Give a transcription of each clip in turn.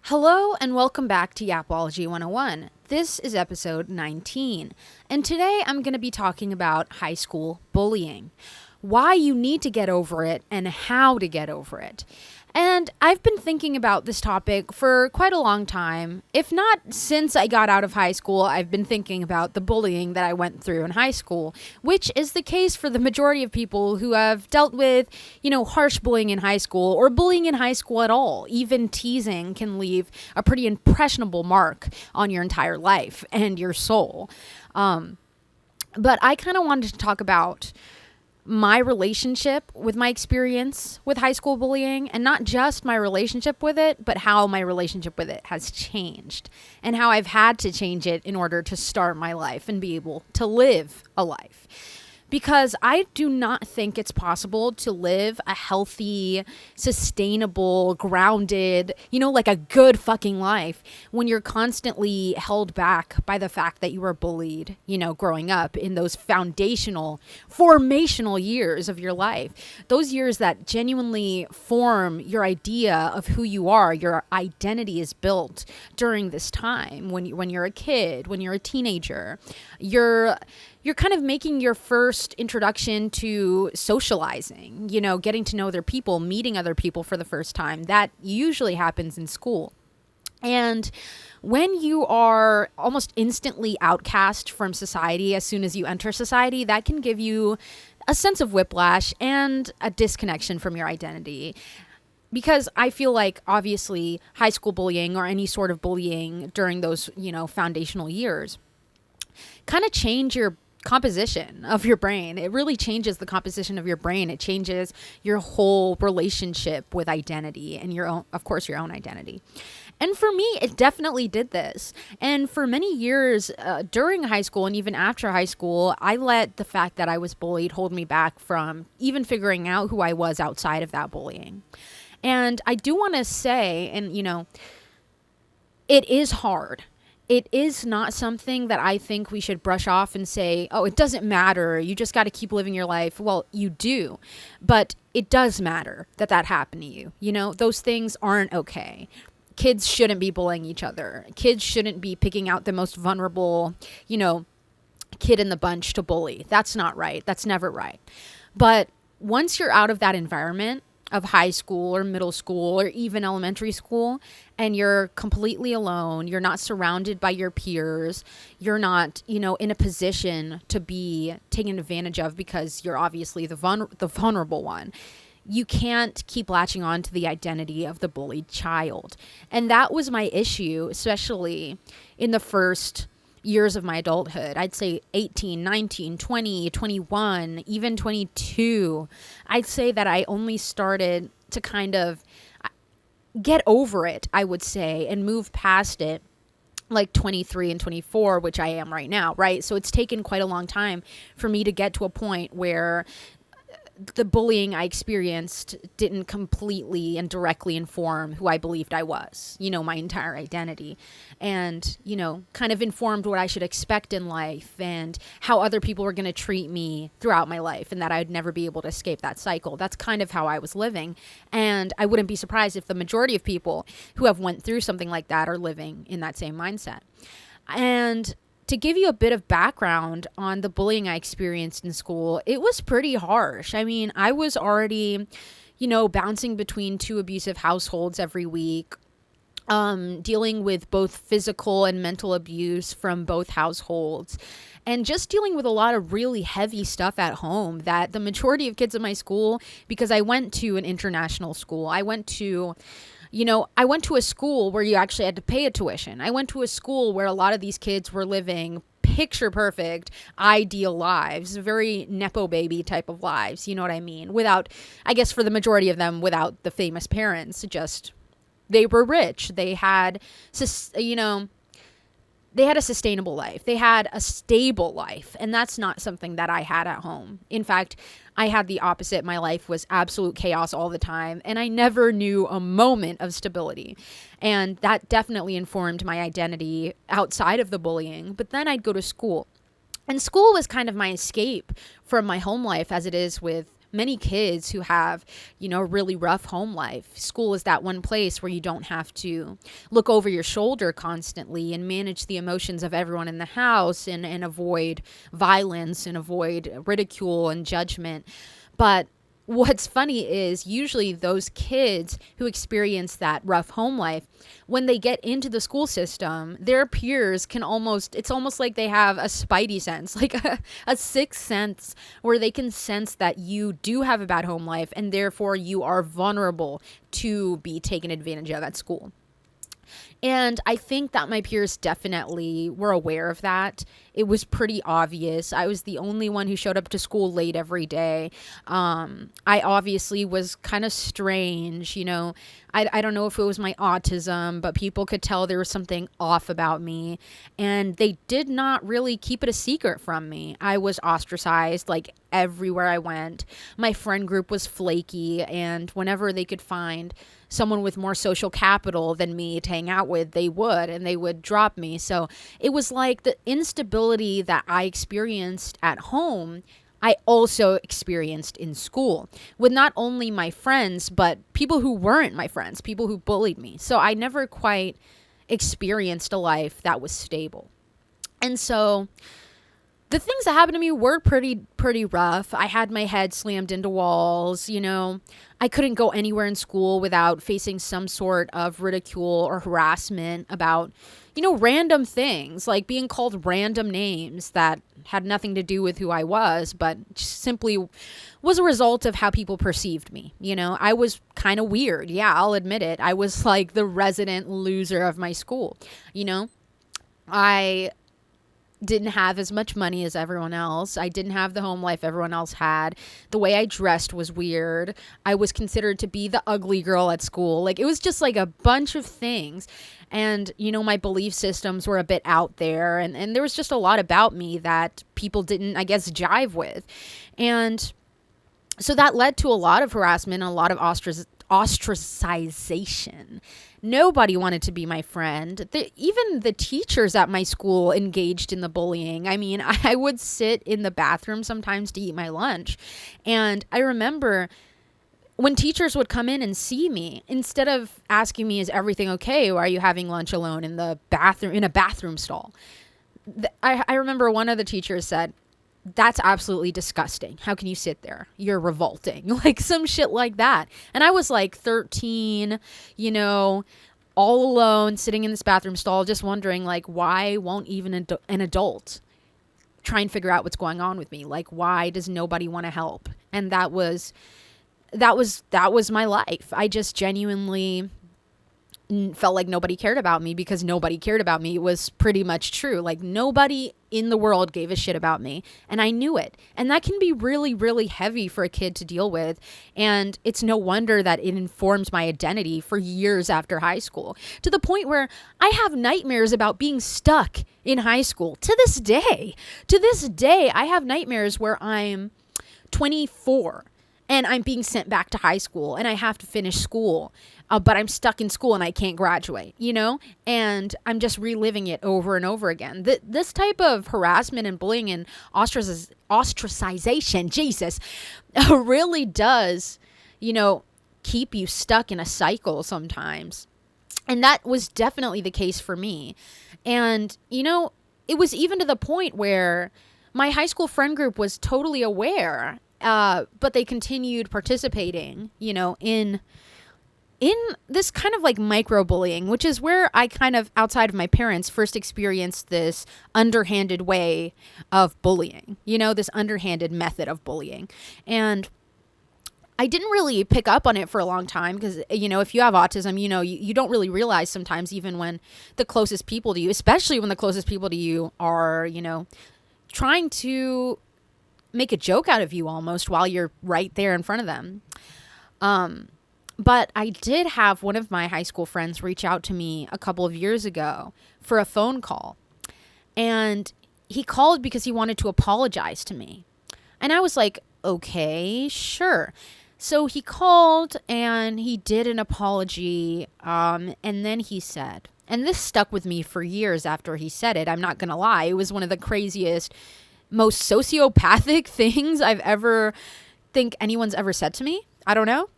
Hello and welcome back to Yapology 101. This is episode 19, and today I'm going to be talking about high school bullying, why you need to get over it, and how to get over it. And I've been thinking about this topic for quite a long time. If not since I got out of high school, I've been thinking about the bullying that I went through in high school, which is the case for the majority of people who have dealt with, harsh bullying in high school or bullying in high school at all. Even teasing can leave a pretty impressionable mark on your entire life and your soul. But I kind of wanted to talk about my relationship with my experience with high school bullying, and not just my relationship with it, but how my relationship with it has changed and how I've had to change it in order to start my life and be able to live a life. Because I do not think it's possible to live a healthy, sustainable, grounded, like a good fucking life when you're constantly held back by the fact that you were bullied, growing up in those formational years of your life. Those years that genuinely form your idea of who you are. Your identity is built during this time when you're a kid, when you're a teenager. You're kind of making your first introduction to socializing, getting to know other people, meeting other people for the first time. That usually happens in school. And when you are almost instantly outcast from society as soon as you enter society, that can give you a sense of whiplash and a disconnection from your identity. Because I feel like, obviously, high school bullying or any sort of bullying during those, foundational years kind of change your composition of your brain. It really changes the composition of your brain. It changes your whole relationship with identity and your own identity. And for me, it definitely did this. And for many years during high school and even after high school, I let the fact that I was bullied hold me back from even figuring out who I was outside of that bullying. And I do want to say, and it is hard. It is not something that I think we should brush off and say, oh, it doesn't matter. You just got to keep living your life. Well, you do. But it does matter that happened to you. Those things aren't okay. Kids shouldn't be bullying each other. Kids shouldn't be picking out the most vulnerable, kid in the bunch to bully. That's not right. That's never right. But once you're out of that environment of high school or middle school or even elementary school, and you're completely alone, you're not surrounded by your peers, you're not, in a position to be taken advantage of because you're obviously the vulnerable one. You can't keep latching on to the identity of the bullied child. And that was my issue, especially in the first years of my adulthood. I'd say 18, 19, 20, 21, even 22. I'd say that I only started to kind of get over it, I would say, and move past it like 23 and 24, which I am right now, right? So it's taken quite a long time for me to get to a point where the bullying I experienced didn't completely and directly inform who I believed I was, my entire identity, and, kind of informed what I should expect in life and how other people were going to treat me throughout my life, and that I'd never be able to escape that cycle. That's kind of how I was living. And I wouldn't be surprised if the majority of people who have went through something like that are living in that same mindset. And to give you a bit of background on the bullying I experienced in school, it was pretty harsh. I mean, I was already, bouncing between two abusive households every week, dealing with both physical and mental abuse from both households, and just dealing with a lot of really heavy stuff at home that the majority of kids in my school, because I went to an international school, I went to a school where you actually had to pay a tuition. I went to a school where a lot of these kids were living picture perfect, ideal lives, very Nepo baby type of lives. You know what I mean? Without, I guess for the majority of them, without the famous parents, just they were rich. They had, they had a sustainable life. They had a stable life. And that's not something that I had at home. In fact, I had the opposite. My life was absolute chaos all the time, and I never knew a moment of stability. And that definitely informed my identity outside of the bullying. But then I'd go to school. And school was kind of my escape from my home life, as it is with many kids who have, a really rough home life. School is that one place where you don't have to look over your shoulder constantly and manage the emotions of everyone in the house and avoid violence and avoid ridicule and judgment. But what's funny is usually those kids who experience that rough home life, when they get into the school system, their peers it's almost like they have a spidey sense, like a sixth sense, where they can sense that you do have a bad home life and therefore you are vulnerable to be taken advantage of at school. And I think that my peers definitely were aware of that. It was pretty obvious. I was the only one who showed up to school late every day. I obviously was kind of strange, I don't know if it was my autism, but people could tell there was something off about me. And they did not really keep it a secret from me. I was ostracized like everywhere I went. My friend group was flaky, and whenever they could find someone with more social capital than me to hang out with, they would drop me. So it was like the instability that I experienced at home, I also experienced in school with not only my friends, but people who weren't my friends, people who bullied me. So I never quite experienced a life that was stable. And so the things that happened to me were pretty rough. I had my head slammed into walls, I couldn't go anywhere in school without facing some sort of ridicule or harassment about, random things, like being called random names that had nothing to do with who I was, but simply was a result of how people perceived me. I was kind of weird. Yeah, I'll admit it. I was like the resident loser of my school. I didn't have as much money as everyone else. I didn't have the home life everyone else had. The way I dressed was weird. I was considered to be the ugly girl at school. Like, it was just like a bunch of things. And, my belief systems were a bit out there. And there was just a lot about me that people didn't, I guess, jive with. And so that led to a lot of harassment and a lot of ostracization. Nobody wanted to be my friend. Even the teachers at my school engaged in the bullying. I mean, I would sit in the bathroom sometimes to eat my lunch. And I remember when teachers would come in and see me, instead of asking me, is everything okay? Or are you having lunch alone in the bathroom, in a bathroom stall? I remember one of the teachers said, "That's absolutely disgusting. How can you sit there? You're revolting." Like some shit like that. And I was like 13, all alone, sitting in this bathroom stall, just wondering, like, why won't even an adult try and figure out what's going on with me? Like, why does nobody want to help? And that was my life. I just genuinely felt like nobody cared about me because nobody cared about me. It was pretty much true. Like, nobody in the world gave a shit about me, and I knew it. And that can be really, really heavy for a kid to deal with. And it's no wonder that it informs my identity for years after high school, to the point where I have nightmares about being stuck in high school to this day. To this day, I have nightmares where I'm 24 and I'm being sent back to high school and I have to finish school, but I'm stuck in school and I can't graduate, and I'm just reliving it over and over again. This type of harassment and bullying and ostracization, Jesus, really does, keep you stuck in a cycle sometimes. And that was definitely the case for me. And, it was even to the point where my high school friend group was totally aware, but they continued participating, in this kind of like microbullying, which is where I kind of, outside of my parents, first experienced this underhanded way of bullying, this underhanded method of bullying. And I didn't really pick up on it for a long time because, if you have autism, you don't really realize sometimes, even when the closest people to you, especially when the closest people to you are, trying to make a joke out of you almost while you're right there in front of them. But I did have one of my high school friends reach out to me a couple of years ago for a phone call. And he called because he wanted to apologize to me. And I was like, okay, sure. So he called and he did an apology. And then he said, and this stuck with me for years after he said it, I'm not going to lie. It was one of the craziest, most sociopathic things I've ever think anyone's ever said to me. I don't know.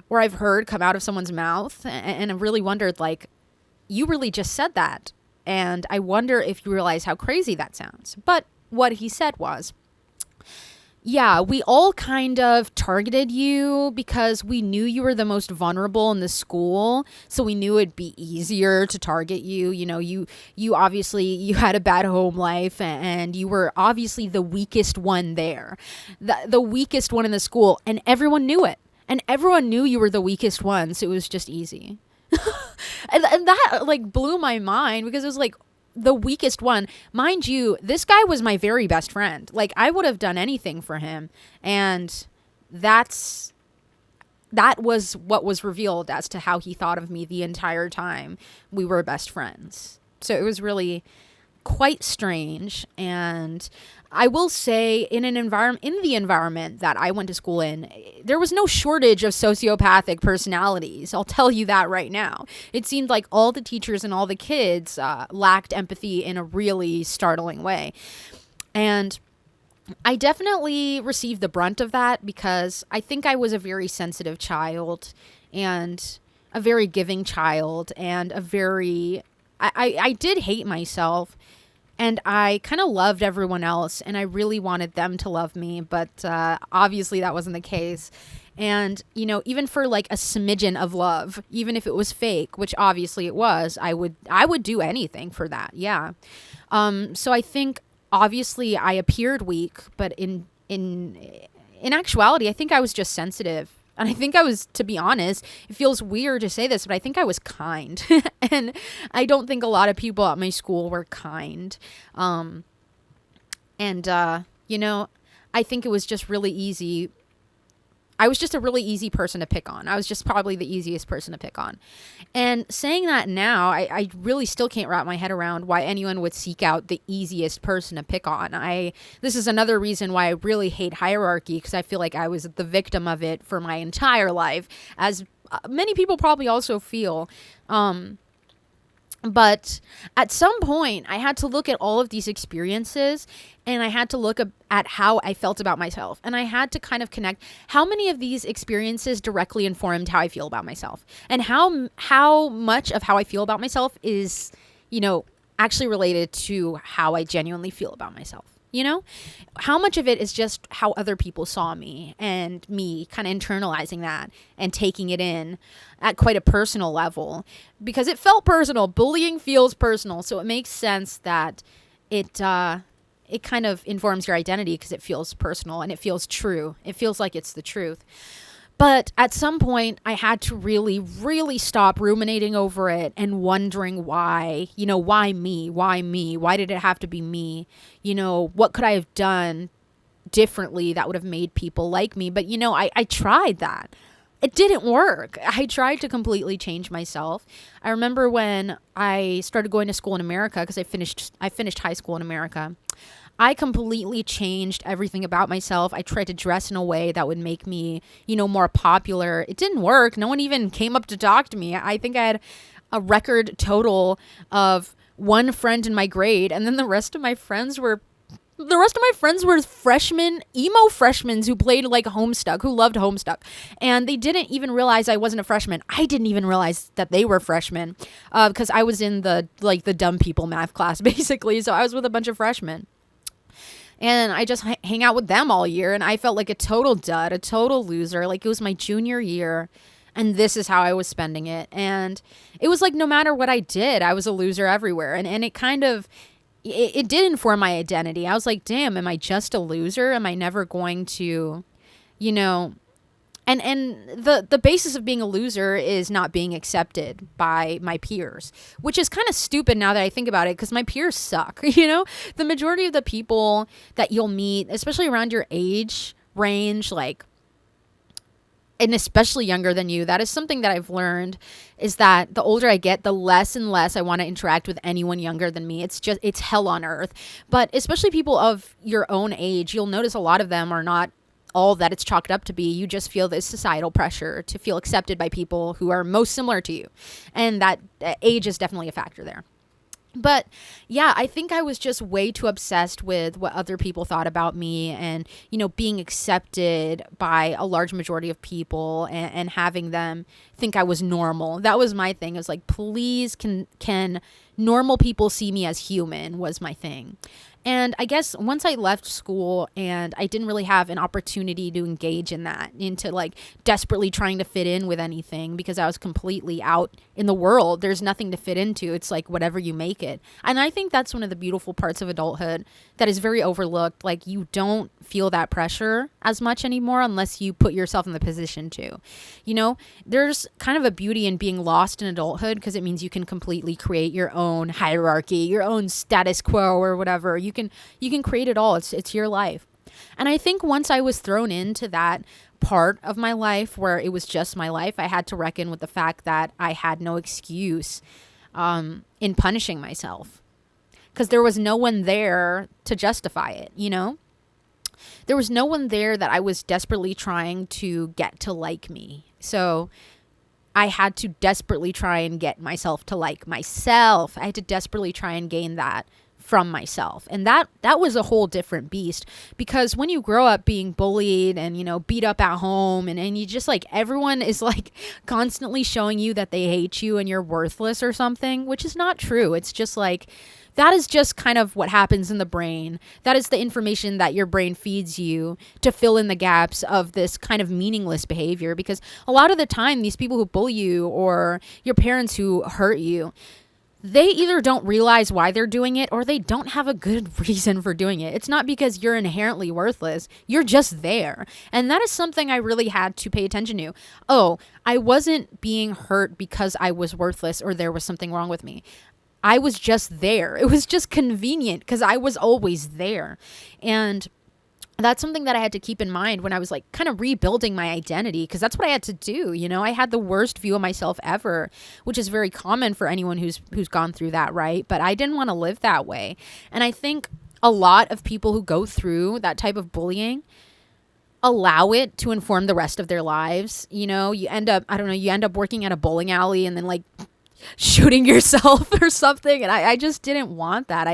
Or I've heard come out of someone's mouth, and I really wondered, like, you really just said that. And I wonder if you realize how crazy that sounds. But what he said was, yeah, we all kind of targeted you because we knew you were the most vulnerable in the school. So we knew it'd be easier to target you. You know, you obviously, you had a bad home life and you were obviously the weakest one there, the weakest one in the school. And everyone knew it. And everyone knew you were the weakest one. So it was just easy. and that like blew my mind because it was like, the weakest one. Mind you, this guy was my very best friend. Like, I would have done anything for him. And that was what was revealed as to how he thought of me the entire time we were best friends. So it was really quite strange. And I will say in the environment that I went to school in, there was no shortage of sociopathic personalities. I'll tell you that right now. It seemed like all the teachers and all the kids lacked empathy in a really startling way. And I definitely received the brunt of that because I think I was a very sensitive child and a very giving child and I did hate myself. And I kind of loved everyone else, and I really wanted them to love me, but obviously that wasn't the case. And, you know, even for like a smidgen of love, even if it was fake, which obviously it was, I would do anything for that. Yeah. So I think obviously I appeared weak, but in actuality, I think I was just sensitive. And I think I was, to be honest, it feels weird to say this, but I think I was kind. And I don't think a lot of people at my school were kind. You know, I think it was just really easy. I was just a really easy person to pick on. I was just probably the easiest person to pick on. And saying that now, I really still can't wrap my head around why anyone would seek out the easiest person to pick on. This is another reason why I really hate hierarchy, because I feel like I was the victim of it for my entire life, as many people probably also feel. But at some point, I had to look at all of these experiences and I had to look at how I felt about myself. And I had to kind of connect how many of these experiences directly informed how I feel about myself. And how much of how I feel about myself is, you know, actually related to how I genuinely feel about myself. You know, how much of it is just how other people saw me and me kind of internalizing that and taking it in at quite a personal level, because it felt personal. Bullying feels personal. So it makes sense that it kind of informs your identity because it feels personal and it feels true. It feels like it's the truth. But at some point, I had to really, really stop ruminating over it and wondering why, you know, why me? Why me? Why did it have to be me? You know, what could I have done differently that would have made people like me? But, you know, I tried that. It didn't work. I tried to completely change myself. I remember when I started going to school in America, because I finished high school in America. I completely changed everything about myself. I tried to dress in a way that would make me, you know, more popular. It didn't work. No one even came up to talk to me. I think I had a record total of one friend in my grade, and then the rest of my friends were freshmen, emo freshmen who played like Homestuck, who loved Homestuck. And they didn't even realize I wasn't a freshman. I didn't even realize that they were freshmen because I was in the dumb people math class, basically. So I was with a bunch of freshmen. And I just hang out with them all year. And I felt like a total dud, a total loser. Like it was my junior year. And this is how I was spending it. And it was like no matter what I did, I was a loser everywhere. And it kind of, it did inform my identity. I was like, damn, am I just a loser? Am I never going to, you know... And the basis of being a loser is not being accepted by my peers, which is kind of stupid now that I think about it, because my peers suck. You know, the majority of the people that you'll meet, especially around your age range, like, and especially younger than you, that is something that I've learned, is that the older I get, the less and less I want to interact with anyone younger than me. It's hell on earth. But especially people of your own age, you'll notice a lot of them are not all that it's chalked up to be. You just feel this societal pressure to feel accepted by people who are most similar to you. And that age is definitely a factor there. But yeah, I think I was just way too obsessed with what other people thought about me and, being accepted by a large majority of people and having them think I was normal. That was my thing. It was like, please, can normal people see me as human was my thing. And I guess once I left school and I didn't really have an opportunity to engage in that, into like desperately trying to fit in with anything because I was completely out in the world. There's nothing to fit into. It's like whatever you make it. And I think that's one of the beautiful parts of adulthood that is very overlooked. Like, you don't feel that pressure as much anymore unless you put yourself in the position to. There's kind of a beauty in being lost in adulthood because it means you can completely create your own hierarchy, your own status quo or whatever. You can create it all. It's your life. And I think once I was thrown into that part of my life where it was just my life, I had to reckon with the fact that I had no excuse in punishing myself because there was no one there to justify it, There was no one there that I was desperately trying to get to like me. So I had to desperately try and get myself to like myself. I had to desperately try and gain that from myself. And that was a whole different beast because when you grow up being bullied and, beat up at home and you just like, everyone is like constantly showing you that they hate you and you're worthless or something, which is not true. It's just like, that is just kind of what happens in the brain. That is the information that your brain feeds you to fill in the gaps of this kind of meaningless behavior. Because a lot of the time, these people who bully you or your parents who hurt you, they either don't realize why they're doing it or they don't have a good reason for doing it. It's not because you're inherently worthless. You're just there. And that is something I really had to pay attention to. Oh, I wasn't being hurt because I was worthless or there was something wrong with me. I was just there. It was just convenient because I was always there. And that's something that I had to keep in mind when I was like kind of rebuilding my identity, because that's what I had to do. I had the worst view of myself ever, which is very common for anyone who's gone through that, right? But I didn't want to live that way. And I think a lot of people who go through that type of bullying allow it to inform the rest of their lives. You end up, you end up working at a bowling alley and then like shooting yourself or something. And I just didn't want that.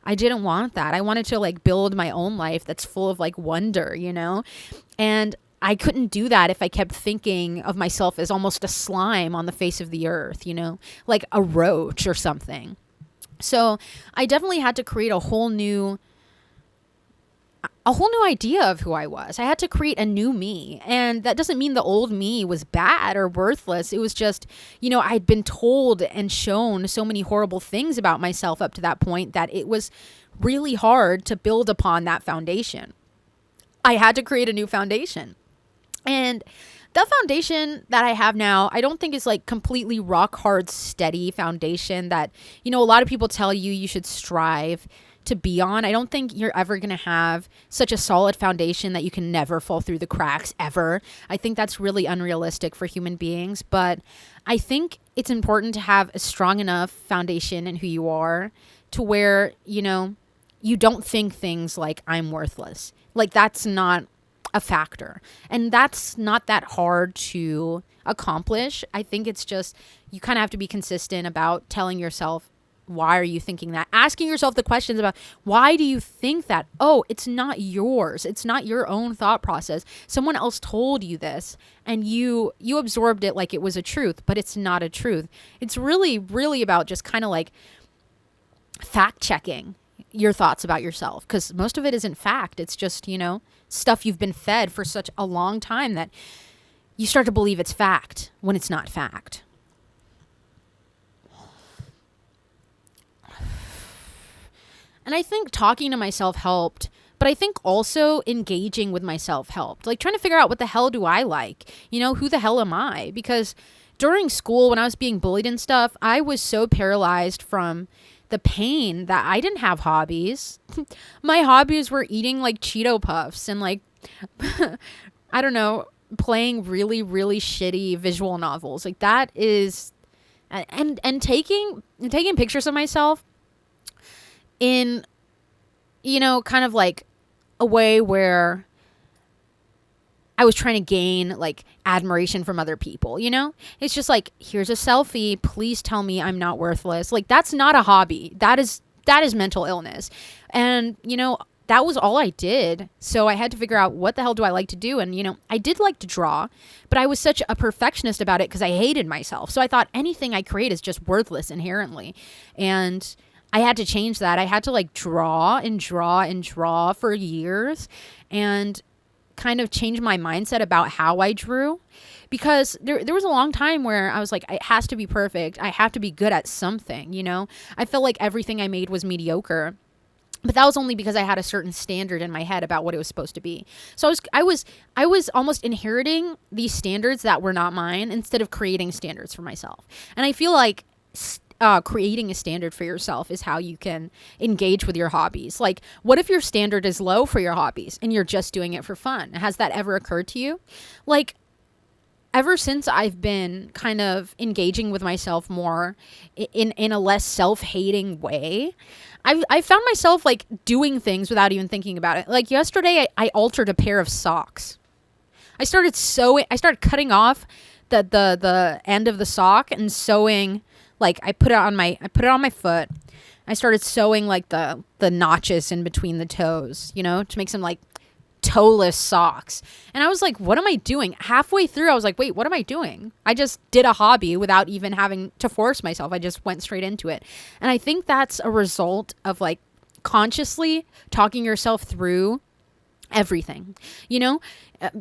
I didn't want that. I wanted to like build my own life that's full of like wonder, and I couldn't do that if I kept thinking of myself as almost a slime on the face of the earth, like a roach or something. So I definitely had to create a whole new idea of who I was. I had to create a new me. And that doesn't mean the old me was bad or worthless. It was just, I'd been told and shown so many horrible things about myself up to that point that it was really hard to build upon that foundation. I had to create a new foundation. And the foundation that I have now, I don't think is like completely rock hard, steady foundation that, a lot of people tell you should strive to be on. I don't think you're ever going to have such a solid foundation that you can never fall through the cracks ever. I think that's really unrealistic for human beings, but I think it's important to have a strong enough foundation in who you are to where, you don't think things like I'm worthless. Like that's not a factor. And that's not that hard to accomplish. I think it's just, you kind of have to be consistent about telling yourself, why are you thinking that? Asking yourself the questions about why do you think that? Oh, it's not yours. It's not your own thought process. Someone else told you this and you absorbed it like it was a truth, but it's not a truth. It's really, really about just kind of like fact checking your thoughts about yourself, because most of it isn't fact. It's just, stuff you've been fed for such a long time that you start to believe it's fact when it's not fact. And I think talking to myself helped, but I think also engaging with myself helped. Like trying to figure out what the hell do I like? Who the hell am I? Because during school, when I was being bullied and stuff, I was so paralyzed from the pain that I didn't have hobbies. My hobbies were eating like Cheeto Puffs and like, I don't know, playing really, really shitty visual novels. Like that is, and taking pictures of myself in, kind of like a way where I was trying to gain like admiration from other people, you know? It's just like, here's a selfie. Please tell me I'm not worthless. Like, that's not a hobby. That is mental illness. And, you know, that was all I did. So I had to figure out, what the hell do I like to do? And, you know, I did like to draw, but I was such a perfectionist about it because I hated myself. So I thought anything I create is just worthless inherently. And I had to change that. I had to like draw and draw and draw for years and kind of change my mindset about how I drew, because there was a long time where I was like, it has to be perfect. I have to be good at something, you know? I felt like everything I made was mediocre. But that was only because I had a certain standard in my head about what it was supposed to be. So I was almost inheriting these standards that were not mine instead of creating standards for myself. And I feel like creating a standard for yourself is how you can engage with your hobbies. Like, what if your standard is low for your hobbies and you're just doing it for fun? Has that ever occurred to you? Like, ever since I've been kind of engaging with myself more in a less self-hating way, I found myself like doing things without even thinking about it. Like yesterday, I altered a pair of socks. I started cutting off the end of the sock and sewing. Like, I put it on my foot. I started sewing like the notches in between the toes, you know, to make some like toeless socks. And I was like, what am I doing? Halfway through, I was like, wait, what am I doing? I just did a hobby without even having to force myself. I just went straight into it. And I think that's a result of like consciously talking yourself through everything, you know,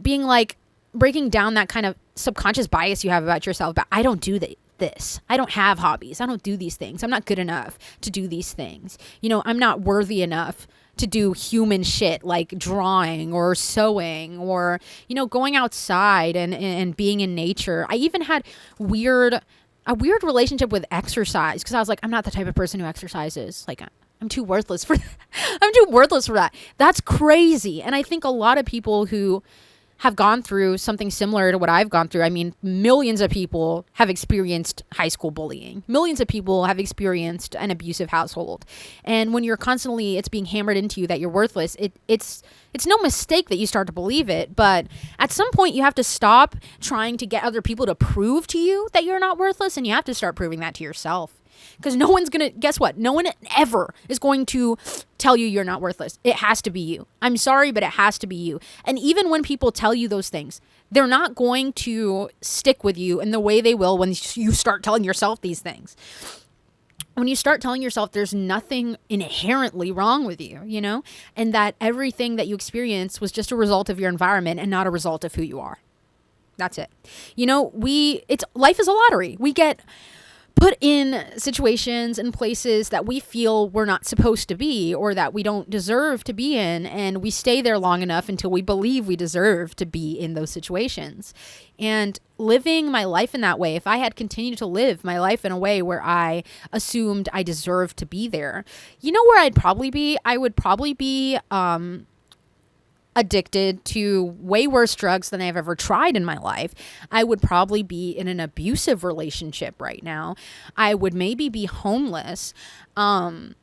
being like breaking down that kind of subconscious bias you have about yourself. But I don't do this. I don't have hobbies. I don't do these things. I'm not good enough to do these things. You know, I'm not worthy enough to do human shit like drawing or sewing or, you know, going outside and being in nature. I even had a weird relationship with exercise because I was like, I'm not the type of person who exercises. Like, I'm too worthless for that. I'm too worthless for that. That's crazy. And I think a lot of people who have gone through something similar to what I've gone through. I mean, millions of people have experienced high school bullying. Millions of people have experienced an abusive household. And when you're constantly, it's being hammered into you that you're worthless, it's no mistake that you start to believe it. But at some point, you have to stop trying to get other people to prove to you that you're not worthless, and you have to start proving that to yourself. Because no one's going to, guess what? No one ever is going to tell you you're not worthless. It has to be you. I'm sorry, but it has to be you. And even when people tell you those things, they're not going to stick with you in the way they will when you start telling yourself these things. When you start telling yourself there's nothing inherently wrong with you, you know, and that everything that you experience was just a result of your environment and not a result of who you are. That's it. You know, life is a lottery. We get put in situations and places that we feel we're not supposed to be or that we don't deserve to be in, and we stay there long enough until we believe we deserve to be in those situations. And living my life in that way, if I had continued to live my life in a way where I assumed I deserved to be there, you know where I'd probably be? I would probably be addicted to way worse drugs than I've ever tried in my life. I would probably be in an abusive relationship right now. I would maybe be homeless. I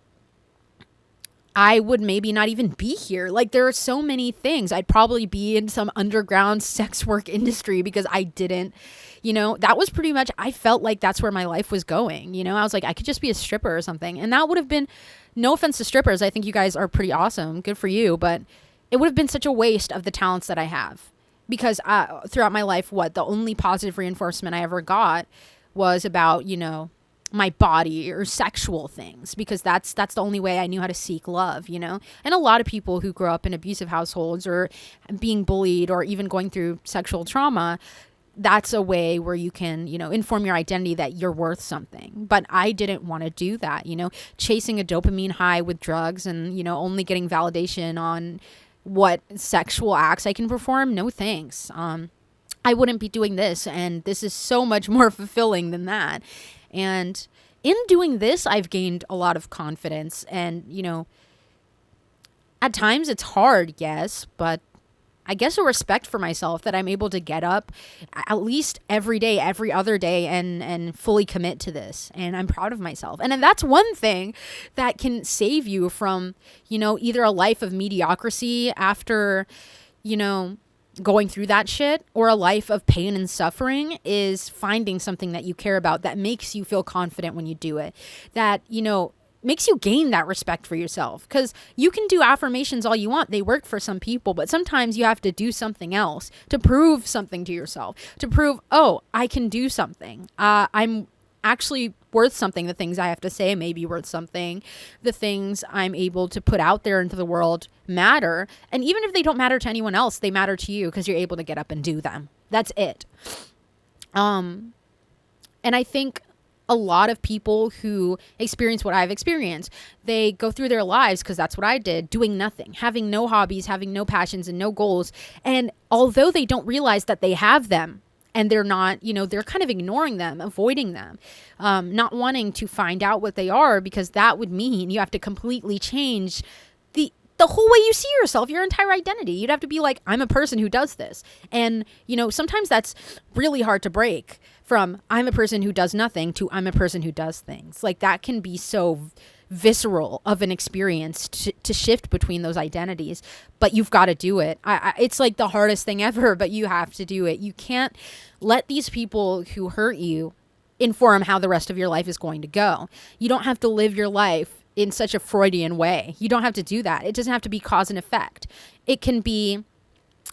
would maybe not even be here. Like, there are so many things. I'd probably be in some underground sex work industry because I didn't, you know, that was pretty much, I felt like that's where my life was going. You know, I was like, I could just be a stripper or something. And that would have been, no offense to strippers, I think you guys are pretty awesome. Good for you. But it would have been such a waste of the talents that I have, because throughout my life, the only positive reinforcement I ever got was about, you know, my body or sexual things, because that's the only way I knew how to seek love, you know. And a lot of people who grow up in abusive households or being bullied or even going through sexual trauma, that's a way where you can, you know, inform your identity that you're worth something. But I didn't want to do that, you know, chasing a dopamine high with drugs and, you know, only getting validation on what sexual acts I can perform. No thanks. I wouldn't be doing this, and this is so much more fulfilling than that. And in doing this, I've gained a lot of confidence, and, you know, at times it's hard, yes, but I guess a respect for myself that I'm able to get up at least every day, every other day, and fully commit to this. And I'm proud of myself. And that's one thing that can save you from, you know, either a life of mediocrity after, you know, going through that shit or a life of pain and suffering is finding something that you care about that makes you feel confident when you do it, that, makes you gain that respect for yourself. Because you can do affirmations all you want. They work for some people, but sometimes you have to do something else to prove something to yourself, to prove, oh, I can do something. I'm actually worth something. The things I have to say may be worth something. The things I'm able to put out there into the world matter. And even if they don't matter to anyone else, they matter to you because you're able to get up and do them. That's it. And I think a lot of people who experience what I've experienced, they go through their lives, because that's what I did, doing nothing, having no hobbies, having no passions and no goals. And although they don't realize that they have them, and they're not, they're kind of ignoring them, avoiding them, not wanting to find out what they are, because that would mean you have to completely change the whole way you see yourself, your entire identity. You'd have to be like, I'm a person who does this. And, sometimes that's really hard to break from I'm a person who does nothing to I'm a person who does things. Like, that can be so visceral of an experience to shift between those identities, but you've got to do it. It's like the hardest thing ever, but you have to do it. You can't let these people who hurt you inform how the rest of your life is going to go. You don't have to live your life in such a Freudian way. You don't have to do that. It doesn't have to be cause and effect. It can be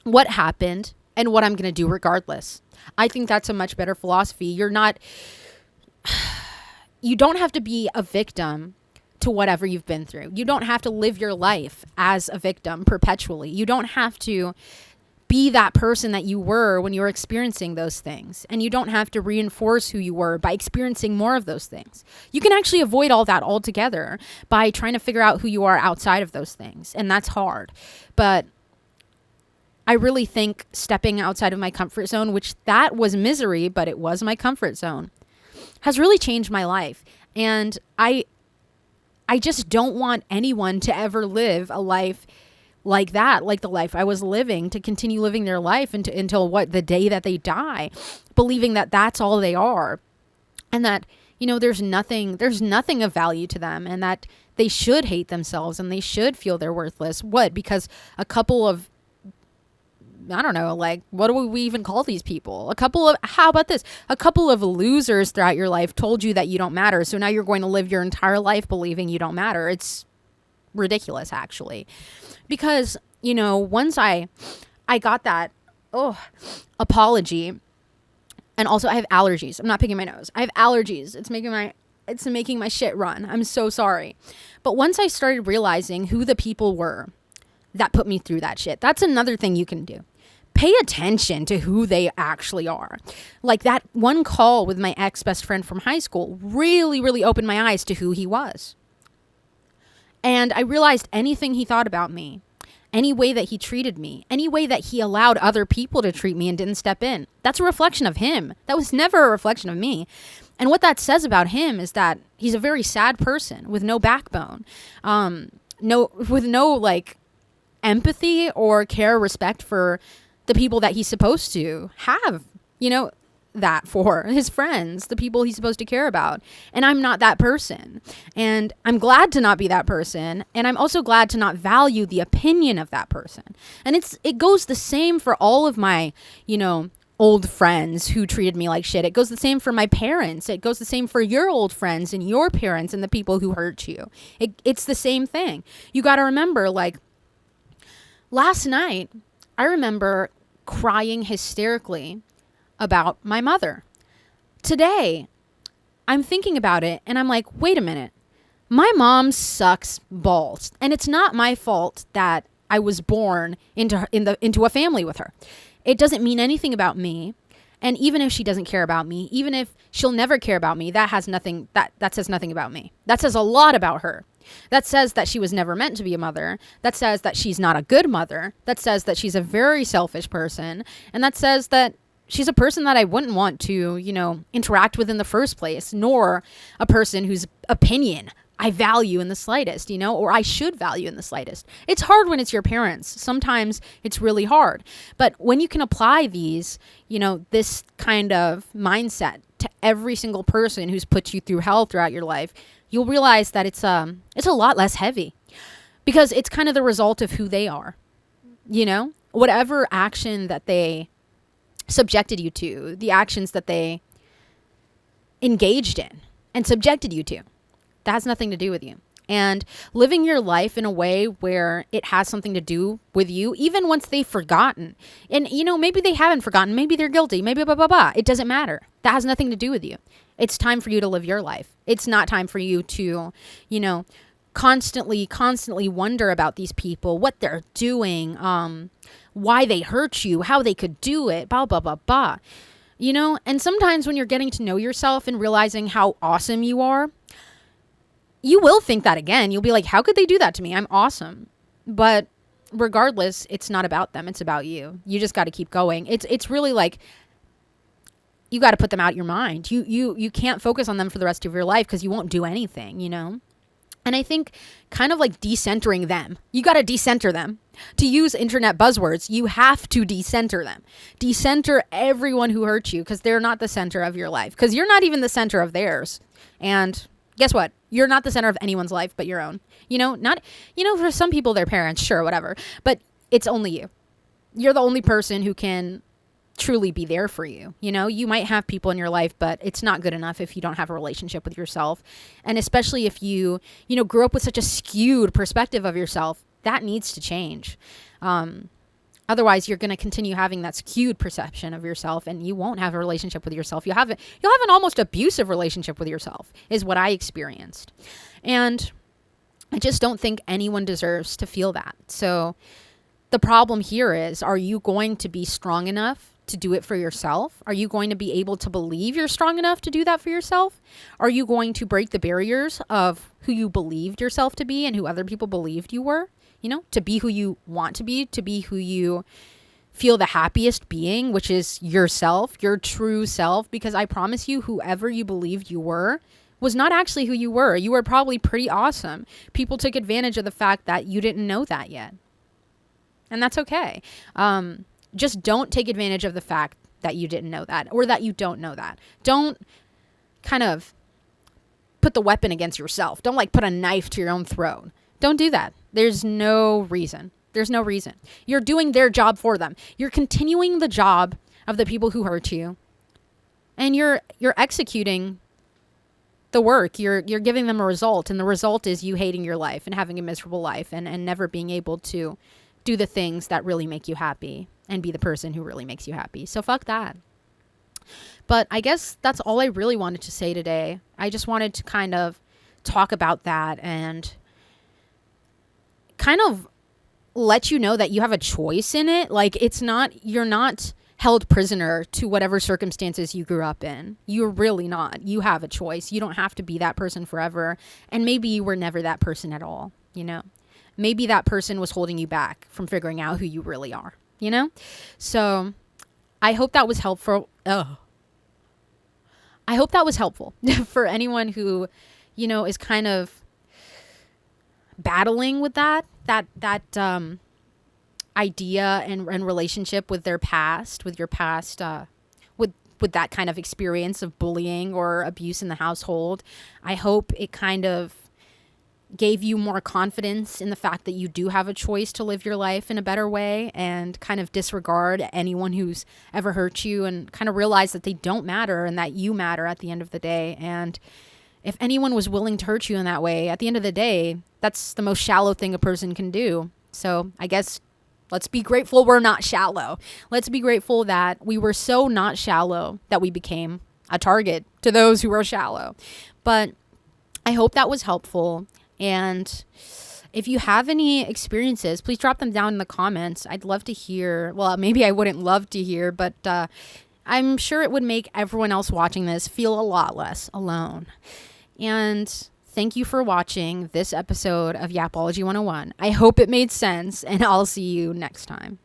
what happened and what I'm going to do regardless. I think that's a much better philosophy. You don't have to be a victim to whatever you've been through. You don't have to live your life as a victim perpetually. You don't have to be that person that you were when you were experiencing those things. And you don't have to reinforce who you were by experiencing more of those things. You can actually avoid all that altogether by trying to figure out who you are outside of those things. And that's hard. But I really think stepping outside of my comfort zone, which that was misery, but it was my comfort zone, has really changed my life. And I just don't want anyone to ever live a life like that, like the life I was living, to continue living their life until the day that they die, believing that that's all they are, and that, there's nothing of value to them, and that they should hate themselves and they should feel they're worthless. What? Because a couple of, I don't know, like, what do we even call these people? How about this? A couple of losers throughout your life told you that you don't matter. So now you're going to live your entire life believing you don't matter. It's ridiculous, actually. Because, once I got that, apology, and also I have allergies. I'm not picking my nose. I have allergies. It's making my shit run. I'm so sorry. But once I started realizing who the people were that put me through that shit, that's another thing you can do. Pay attention to who they actually are. Like, that one call with my ex-best friend from high school really, really opened my eyes to who he was. And I realized anything he thought about me, any way that he treated me, any way that he allowed other people to treat me and didn't step in, that's a reflection of him. That was never a reflection of me. And what that says about him is that he's a very sad person with no backbone, with no like empathy or care or respect for the people that he's supposed to have, that for his friends, the people he's supposed to care about. And I'm not that person. And I'm glad to not be that person. And I'm also glad to not value the opinion of that person. And it goes the same for all of my, old friends who treated me like shit. It goes the same for my parents. It goes the same for your old friends and your parents and the people who hurt you. It's the same thing. You got to remember, like, last night, I remember crying hysterically about my mother. Today, I'm thinking about it and I'm like, wait a minute. My mom sucks balls. And it's not my fault that I was born into a family with her. It doesn't mean anything about me. And even if she doesn't care about me, even if she'll never care about me, that says nothing about me. That says a lot about her. That says that she was never meant to be a mother. That says that she's not a good mother. That says that she's a very selfish person. And that says that she's a person that I wouldn't want to, interact with in the first place, nor a person whose opinion I value in the slightest, or I should value in the slightest. It's hard when it's your parents. Sometimes it's really hard. But when you can apply these, this kind of mindset to every single person who's put you through hell throughout your life, you'll realize that it's a lot less heavy, because it's kind of the result of who they are, whatever action that they subjected you to, the actions that they engaged in and subjected you to, that has nothing to do with you. And living your life in a way where it has something to do with you, even once they've forgotten. And, maybe they haven't forgotten. Maybe they're guilty. Maybe blah, blah, blah. It doesn't matter. That has nothing to do with you. It's time for you to live your life. It's not time for you to, constantly wonder about these people, what they're doing, why they hurt you, how they could do it, blah, blah, blah, blah. And sometimes when you're getting to know yourself and realizing how awesome you are, you will think that again. You'll be like, how could they do that to me? I'm awesome. But regardless, it's not about them. It's about you. You just got to keep going. It's really like, you got to put them out of your mind. You can't focus on them for the rest of your life because you won't do anything, And I think kind of like decentering them. You got to decenter them. To use internet buzzwords, you have to decenter them. Decenter everyone who hurt you because they're not the center of your life. Because you're not even the center of theirs. And guess what? You're not the center of anyone's life but your own. For some people, their parents, sure, whatever. But it's only you. You're the only person who can truly be there for you. You might have people in your life, but it's not good enough if you don't have a relationship with yourself. And especially if you grew up with such a skewed perspective of yourself, that needs to change. Otherwise, you're going to continue having that skewed perception of yourself and you won't have a relationship with yourself. You'll have an almost abusive relationship with yourself is what I experienced. And I just don't think anyone deserves to feel that. So the problem here is, are you going to be strong enough to do it for yourself? Are you going to be able to believe you're strong enough to do that for yourself? Are you going to break the barriers of who you believed yourself to be and who other people believed you were? To be who you want to be who you feel the happiest being, which is yourself, your true self. Because I promise you, whoever you believed you were was not actually who you were. You were probably pretty awesome. People took advantage of the fact that you didn't know that yet. And that's okay. Just don't take advantage of the fact that you didn't know that or that you don't know that. Don't kind of put the weapon against yourself. Don't put a knife to your own throat. Don't do that. There's no reason. There's no reason. You're doing their job for them. You're continuing the job of the people who hurt you. And you're executing the work. You're giving them a result. And the result is you hating your life and having a miserable life and never being able to do the things that really make you happy and be the person who really makes you happy. So fuck that. But I guess that's all I really wanted to say today. I just wanted to kind of talk about that and kind of let you know that you have a choice in it. You're not held prisoner to whatever circumstances you grew up in. You're really not. You have a choice. You don't have to be that person forever. And maybe you were never that person at all, Maybe that person was holding you back from figuring out who you really are, So I hope that was helpful. I hope that was helpful for anyone who, is kind of battling with that idea and relationship with their past, with your past, with that kind of experience of bullying or abuse in the household. I hope it kind of gave you more confidence in the fact that you do have a choice to live your life in a better way and kind of disregard anyone who's ever hurt you and kind of realize that they don't matter and that you matter at the end of the day. And if anyone was willing to hurt you in that way, at the end of the day, that's the most shallow thing a person can do. So I guess let's be grateful we're not shallow. Let's be grateful that we were so not shallow that we became a target to those who were shallow. But I hope that was helpful. And if you have any experiences, please drop them down in the comments. I'd love to hear. Well, maybe I wouldn't love to hear, but I'm sure it would make everyone else watching this feel a lot less alone. And thank you for watching this episode of Yapology 101. I hope it made sense, and I'll see you next time.